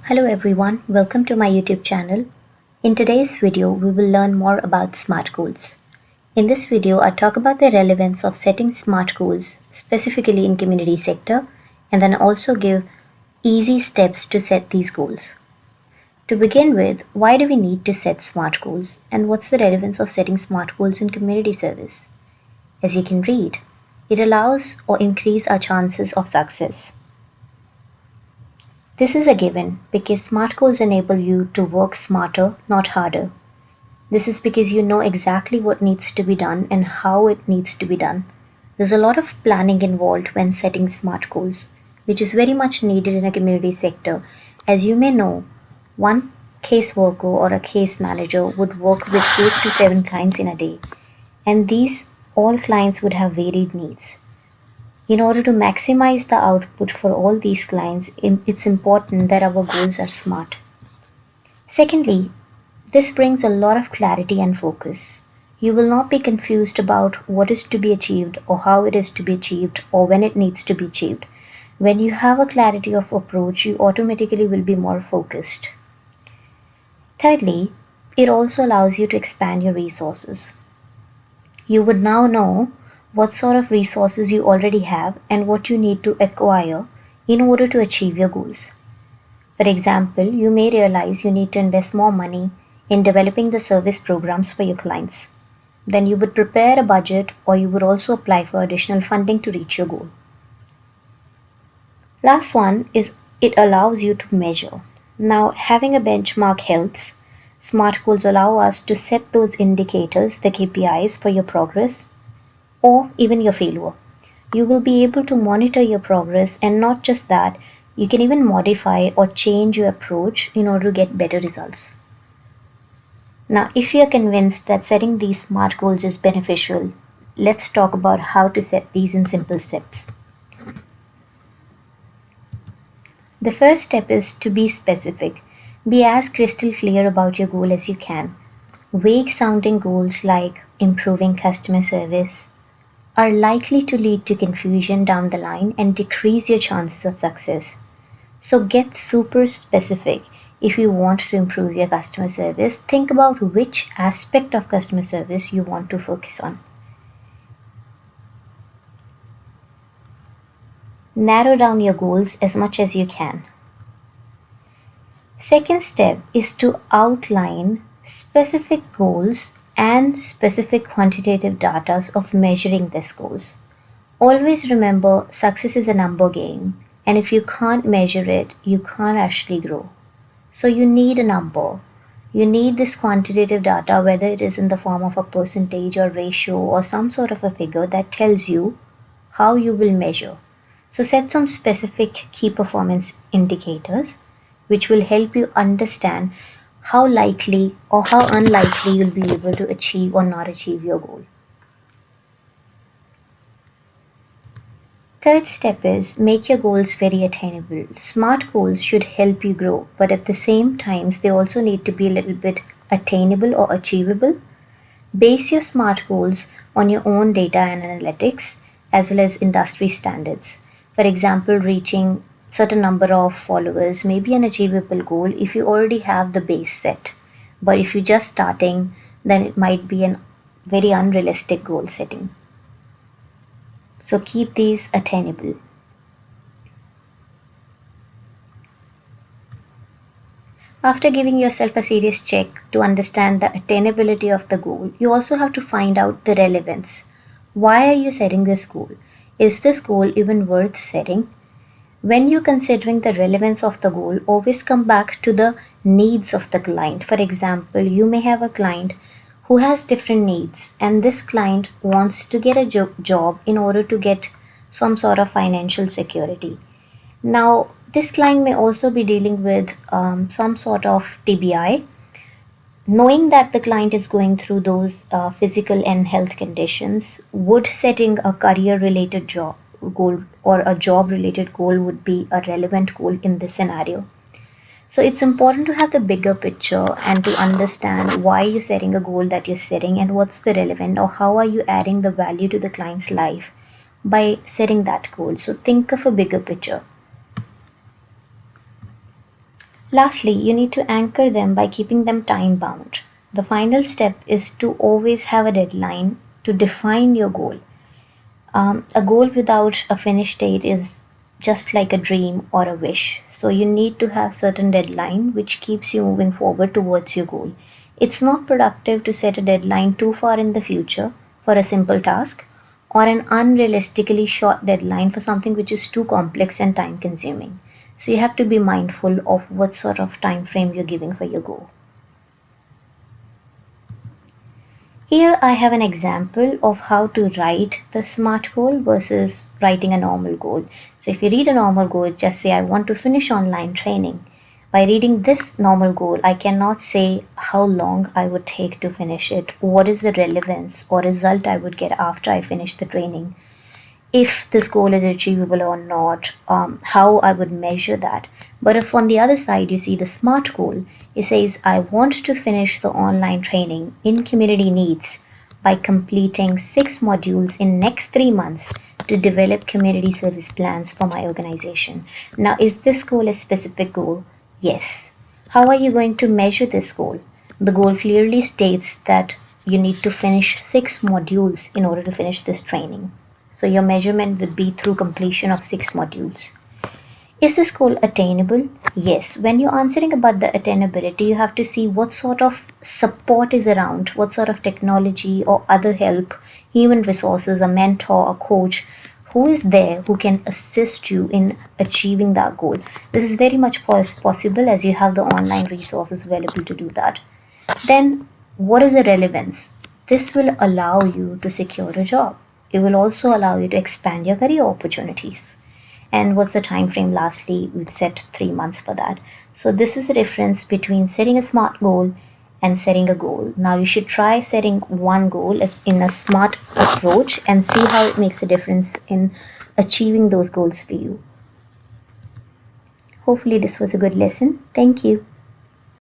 Hello everyone, welcome to my YouTube channel. In today's video, we will learn more about SMART goals. In this video, I talk about the relevance of setting SMART goals, specifically in community sector, and then also give easy steps to set these goals. To begin with, why do we need to set SMART goals, and what's the relevance of setting SMART goals in community service? As you can read, it allows or increase our chances of success. This is a given because SMART goals enable you to work smarter, not harder. This is because you know exactly what needs to be done and how it needs to be done. There's a lot of planning involved when setting SMART goals, which is very much needed in a community sector. As you may know, one case worker or a case manager would work with 8 to 7 clients in a day, and these all clients would have varied needs. In order to maximize the output for all these clients, it's important that our goals are SMART. Secondly, this brings a lot of clarity and focus. You will not be confused about what is to be achieved or how it is to be achieved or when it needs to be achieved. When you have a clarity of approach, you automatically will be more focused. Thirdly, it also allows you to expand your resources. You would now know what sort of resources you already have and what you need to acquire in order to achieve your goals. For example, you may realize you need to invest more money in developing the service programs for your clients. Then you would prepare a budget or you would also apply for additional funding to reach your goal. Last one is it allows you to measure. Now, having a benchmark helps. SMART goals allow us to set those indicators, the KPIs for your progress or even your failure. You will be able to monitor your progress, and not just that, you can even modify or change your approach in order to get better results. Now, if you are convinced that setting these SMART goals is beneficial, let's talk about how to set these in simple steps. The first step is to be specific. Be as crystal clear about your goal as you can. Vague sounding goals like improving customer service are likely to lead to confusion down the line and decrease your chances of success. So get super specific. If you want to improve your customer service, think about which aspect of customer service you want to focus on. Narrow down your goals as much as you can. Second step is to outline specific goals and specific quantitative data of measuring these goals. Always remember, success is a number game, and if you can't measure it, you can't actually grow. So you need a number. You need this quantitative data, whether it is in the form of a percentage or ratio or some sort of a figure that tells you how you will measure. So set some specific key performance indicators which will help you understand how likely or how unlikely you'll be able to achieve or not achieve your goal. Third step is make your goals very attainable. SMART goals should help you grow, but at the same times they also need to be a little bit attainable or achievable. Base your SMART goals on your own data and analytics as well as industry standards. For example, reaching certain number of followers may be an achievable goal if you already have the base set, but if you're just starting, then it might be a very unrealistic goal setting. So keep these attainable. After giving yourself a serious check to understand the attainability of the goal, you also have to find out the relevance. Why are you setting this goal? Is this goal even worth setting? When you're considering the relevance of the goal, always come back to the needs of the client. For example, you may have a client who has different needs, and this client wants to get a job in order to get some sort of financial security. Now, this client may also be dealing with some sort of TBI. Knowing that the client is going through those physical and health conditions, would setting a career related job goal or a job related goal would be a relevant goal in this scenario. So it's important to have the bigger picture and to understand why you're setting a goal that you're setting and what's the relevant or how are you adding the value to the client's life by setting that goal. So think of a bigger picture. Lastly, you need to anchor them by keeping them time bound. The final step is to always have a deadline to define your goal. A goal without a finish date is just like a dream or a wish. So you need to have certain deadline which keeps you moving forward towards your goal. It's not productive to set a deadline too far in the future for a simple task or an unrealistically short deadline for something which is too complex and time consuming. So you have to be mindful of what sort of time frame you're giving for your goal. Here I have an example of how to write the SMART goal versus writing a normal goal. So if you read a normal goal, just say I want to finish online training. By reading this normal goal, I cannot say how long I would take to finish it, what is the relevance or result I would get after I finish the training, if this goal is achievable or not, how I would measure that. But if on the other side you see the SMART goal, it says I want to finish the online training in community needs by completing 6 modules in next 3 months to develop community service plans for my organization. Now, is this goal a specific goal? Yes. How are you going to measure this goal? The goal clearly states that you need to finish 6 modules in order to finish this training. So your measurement would be through completion of 6 modules. Is this goal attainable? Yes. When you're answering about the attainability, you have to see what sort of support is around, what sort of technology or other help, human resources, a mentor, a coach, who is there who can assist you in achieving that goal. This is very much possible as you have the online resources available to do that. Then, what is the relevance? This will allow you to secure a job. It will also allow you to expand your career opportunities. And what's the time frame? Lastly, we've set 3 months for that. So this is the difference between setting a SMART goal and setting a goal. Now you should try setting one goal as in a SMART approach and see how it makes a difference in achieving those goals for you. Hopefully this was a good lesson. Thank you.